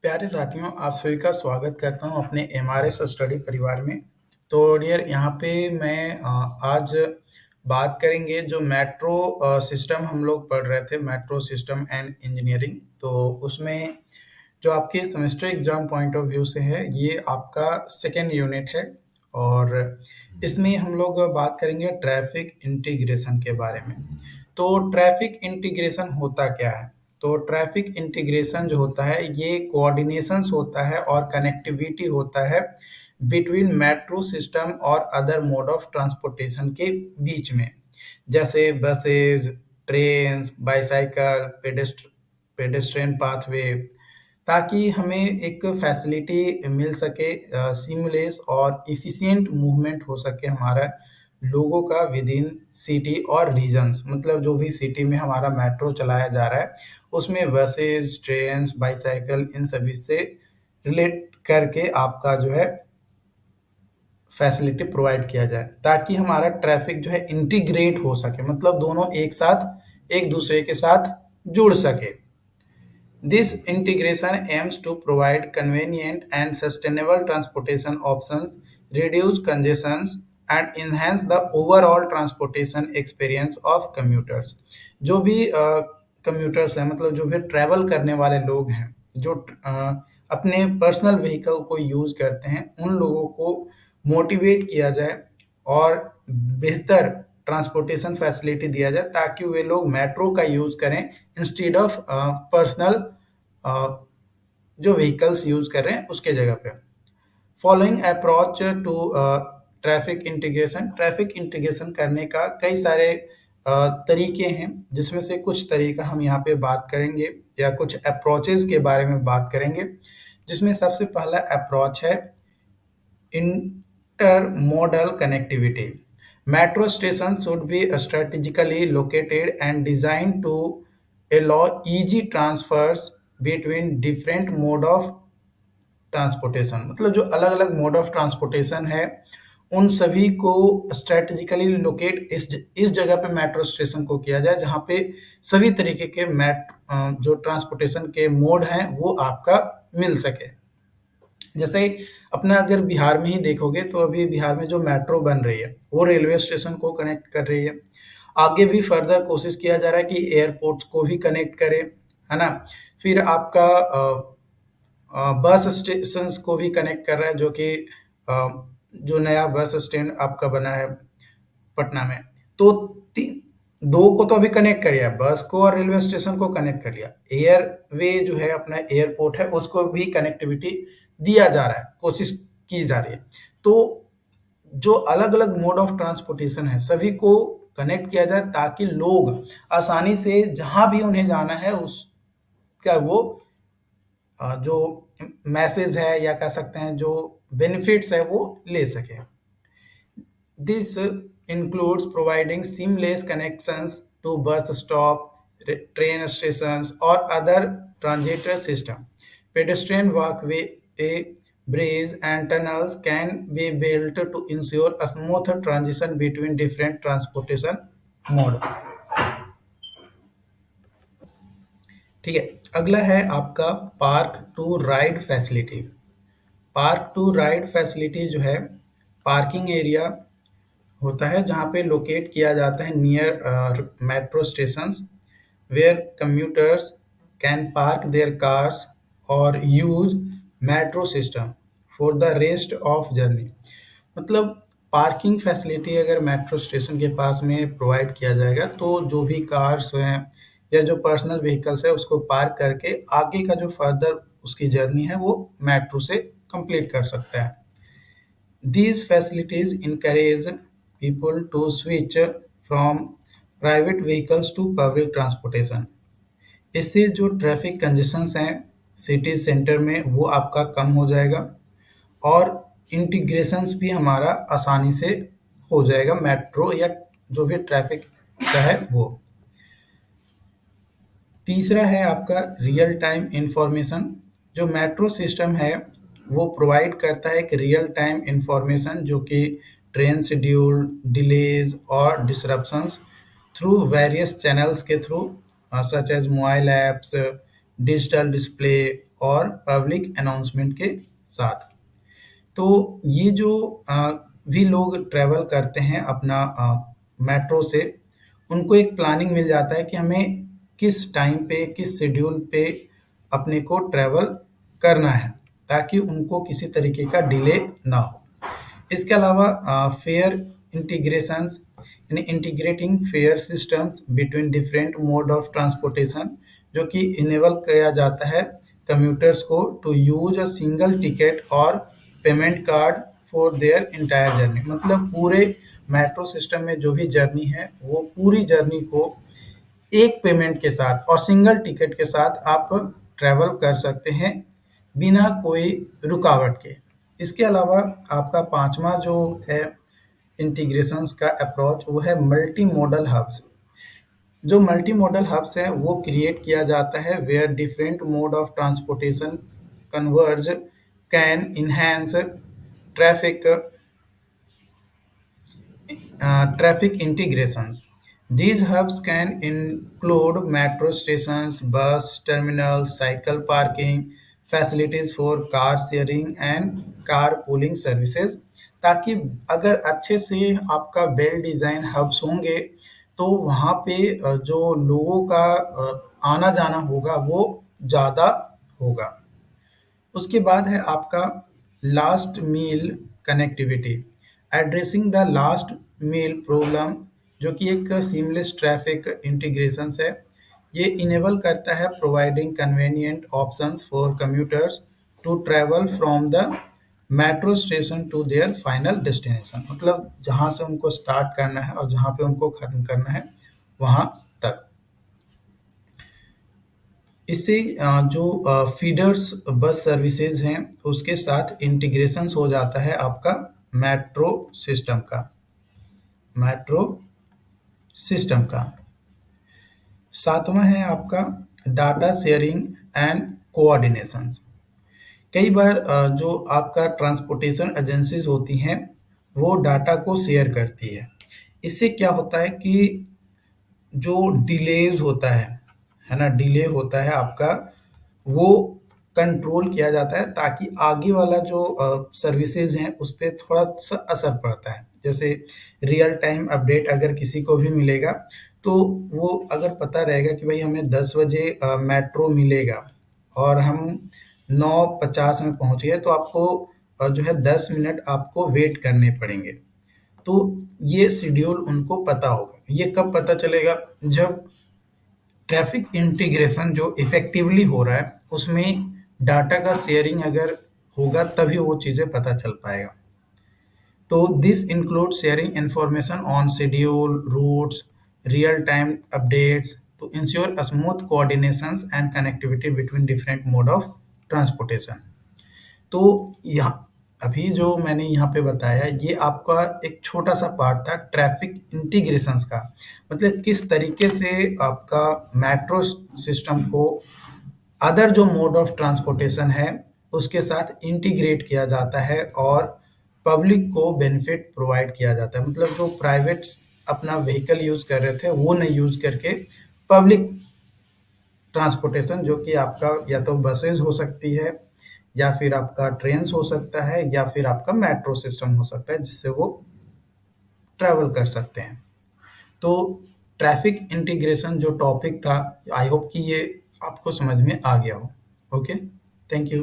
प्यारे साथियों, आप सभी का स्वागत करता हूँ अपने एमआरएस स्टडी परिवार में। तो डियर यहाँ पे मैं आज बात करेंगे जो मेट्रो सिस्टम हम लोग पढ़ रहे थे, मेट्रो सिस्टम एंड इंजीनियरिंग। तो उसमें जो आपके semester exam point of view से है, ये आपका सेकेंड यूनिट है। और इसमें हम लोग बात करेंगे ट्रैफिक इंटीग्रेशन के बारे में। तो ट्रैफिक इंटीग्रेशन होता क्या है? तो ट्रैफिक इंटीग्रेशन जो होता है ये कोऑर्डिनेशंस होता है और कनेक्टिविटी होता है बिटवीन मेट्रो सिस्टम और अदर मोड ऑफ ट्रांसपोर्टेशन के बीच में, जैसे buses, train, bicycle, pedestrian pathway, ताकि हमें एक फैसिलिटी मिल सके, सीमलेस और इफ़िशिएंट मूवमेंट हो सके हमारा लोगों का विद इन सिटी और रीजन्स। मतलब जो भी सिटी में हमारा मेट्रो चलाया जा रहा है, उसमें बसेस, ट्रेन्स, बाईसाइकिल इन सभी से रिलेट करके आपका जो है फैसिलिटी प्रोवाइड किया जाए, ताकि हमारा ट्रैफिक जो है इंटीग्रेट हो सके, मतलब दोनों एक साथ एक दूसरे के साथ जुड़ सके। This integration aims to provide convenient and sustainable transportation options, reduce congestions, and enhance the overall transportation experience of commuters. जो भी कम्यूटर्स हैं, मतलब जो भी ट्रैवल करने वाले लोग हैं, जो अपने पर्सनल व्हीकल को यूज़ करते हैं, उन लोगों को मोटिवेट किया जाए और बेहतर ट्रांसपोर्टेशन फैसिलिटी दिया जाए, ताकि वे लोग मेट्रो का यूज़ करें इंस्टेड ऑफ पर्सनल जो व्हीकल्स यूज़ कर रहे हैं उसके जगह पे। Following approach to traffic integration करने का कई सारे तरीके हैं, जिसमें से कुछ तरीका हम यहाँ पे बात करेंगे या कुछ अप्रोचेस के बारे में बात करेंगे, जिसमें सबसे पहला अप्रोच है intermodal connectivity. Metro stations should be strategically located and designed to allow easy transfers between different mode of transportation. मतलब जो अलग अलग मोड ऑफ ट्रांसपोर्टेशन है, उन सभी को स्ट्रेटेजिकली लोकेट इस जगह पे मेट्रो स्टेशन को किया जाए, जहाँ पे सभी तरीके के जो ट्रांसपोर्टेशन के मोड हैं वो आपका मिल सके। जैसे अपना अगर बिहार में ही देखोगे, तो अभी बिहार में जो मेट्रो बन रही है वो रेलवे स्टेशन को कनेक्ट कर रही है। आगे भी फर्दर कोशिश किया जा रहा है कि एयरपोर्ट्स को भी कनेक्ट करे, है ना। फिर आपका बस स्टेशन को भी कनेक्ट कर रहा है, जो कि जो नया बस स्टैंड आपका बना है पटना में। तो दो को तो अभी कनेक्ट कर लिया, बस को और रेलवे स्टेशन को कनेक्ट कर लिया। एयरवे जो है अपना एयरपोर्ट है, उसको भी कनेक्टिविटी दिया जा रहा है, कोशिश की जा रही है। तो जो अलग अलग मोड ऑफ ट्रांसपोर्टेशन है सभी को कनेक्ट किया जाए, ताकि लोग आसानी से जहां भी उन्हें जाना है उसका वो जो मैसेज है या कह सकते हैं जो बेनिफिट्स है वो ले सके। This includes providing seamless connections to bus stop, train stations, or other transit system. Pedestrian walkway, bridges, and tunnels can be built to ensure a smooth transition between different transportation mode. ठीक है, अगला है आपका park to ride facility. Park to ride facility जो है parking area होता है, जहाँ पे लोकेट किया जाता है near metro stations, where commuters can park their cars और use metro system for the rest of journey. मतलब पार्किंग फैसिलिटी अगर मेट्रो स्टेशन के पास में प्रोवाइड किया जाएगा, तो जो भी कार्स हैं या जो पर्सनल व्हीकल्स है उसको पार्क करके आगे का जो फर्दर उसकी जर्नी है वो मेट्रो से कंप्लीट कर सकता है। These facilities encourage people to switch from private vehicles to public transportation. इससे जो ट्रैफिक कंजेशंस हैं सिटी सेंटर में वो आपका कम हो जाएगा, और इंटीग्रेशंस भी हमारा आसानी से हो जाएगा मेट्रो या जो भी ट्रैफिक का है वो। तीसरा है आपका रियल टाइम इंफॉर्मेशन। जो मेट्रो सिस्टम है वो प्रोवाइड करता है एक रियल टाइम इंफॉर्मेशन, जो कि ट्रेन शेड्यूल, डिलेज और डिसरप्शंस थ्रू वेरियस चैनल्स के through, such as mobile apps, digital display और पब्लिक अनाउंसमेंट के साथ। तो ये जो भी लोग ट्रैवल करते हैं अपना मेट्रो से, उनको एक प्लानिंग मिल जाता है कि हमें किस टाइम पे, किस शेड्यूल पे अपने को ट्रैवल करना है, ताकि उनको किसी तरीके का डिले ना हो। इसके अलावा फेयर इंटीग्रेशंस, यानी integrating fare systems between different mode of transportation, जो कि इनेबल किया जाता है कम्यूटर्स को to use a single ticket और payment card for their entire journey. मतलब पूरे मेट्रो सिस्टम में जो भी जर्नी है, वो पूरी जर्नी को एक पेमेंट के साथ और सिंगल टिकट के साथ आप ट्रैवल कर सकते हैं बिना कोई रुकावट के। इसके अलावा आपका पांचवा जो है इंटीग्रेशंस का अप्रोच, वो है मल्टी मॉडल हब्स। जो मल्टी मॉडल हब्स है वो क्रिएट किया जाता है where different mode of transportation converge, can enhance traffic traffic integrations. These hubs can include metro stations, bus terminals, cycle parking, facilities for car sharing and carpooling services, ताकि अगर अच्छे से आपका वेल डिज़ाइन हब्स होंगे तो वहाँ पे जो लोगों का आना जाना होगा वो ज़्यादा होगा। उसके बाद है आपका last mile connectivity, addressing the last mile problem, जो कि एक सीमलेस ट्रैफिक इंटीग्रेशन है। ये इनेबल करता है providing convenient options for commuters to travel from the metro station to their final destination. मतलब जहाँ से उनको स्टार्ट करना है और जहाँ पे उनको खत्म करना है वहाँ तक। इससे जो फीडर्स बस सर्विसेज हैं उसके साथ इंटीग्रेशंस हो जाता है आपका मेट्रो सिस्टम का, मेट्रो सिस्टम का। सातवां है आपका डाटा शेयरिंग एंड कोऑर्डिनेशंस। कई बार जो आपका ट्रांसपोर्टेशन एजेंसीज होती हैं वो डाटा को शेयर करती है। इससे क्या होता है कि जो डिलेज होता है ना, डिले होता है आपका, वो कंट्रोल किया जाता है ताकि आगे वाला जो सर्विसेज हैं उस पे थोड़ा सा असर पड़ता है। जैसे रियल टाइम अपडेट अगर किसी को भी मिलेगा तो वो अगर पता रहेगा कि भाई हमें 10 बजे मेट्रो मिलेगा और हम 9:50 में पहुंच गए, तो आपको जो है 10 मिनट आपको वेट करने पड़ेंगे। तो ये शेड्यूल उनको पता होगा। ये कब पता चलेगा? जब ट्रैफिक इंटीग्रेशन जो इफेक्टिवली हो रहा है उसमें डाटा का शेयरिंग अगर होगा तभी वो चीज़ें पता चल पाएगा। तो this include sharing information on schedule, routes, real time updates to ensure smooth coordinations and connectivity between different mode of transportation. तो यहाँ अभी जो मैंने यहाँ पे बताया ये आपका एक छोटा सा पार्ट था ट्रैफिक इंटीग्रेशंस का। मतलब किस तरीके से आपका मेट्रो सिस्टम को अदर जो मोड ऑफ ट्रांसपोर्टेशन है उसके साथ इंटीग्रेट किया जाता है और पब्लिक को बेनिफिट प्रोवाइड किया जाता है। मतलब जो प्राइवेट अपना व्हीकल यूज कर रहे थे वो नहीं यूज करके पब्लिक ट्रांसपोर्टेशन, जो कि आपका या तो बसेज हो सकती है या फिर आपका ट्रेन्स हो सकता है या फिर आपका मेट्रो सिस्टम हो सकता है, जिससे वो ट्रैवल कर सकते हैं। तो ट्रैफिक इंटीग्रेशन जो टॉपिक था, आई होप कि ये आपको समझ में आ गया हो। Okay, thank you.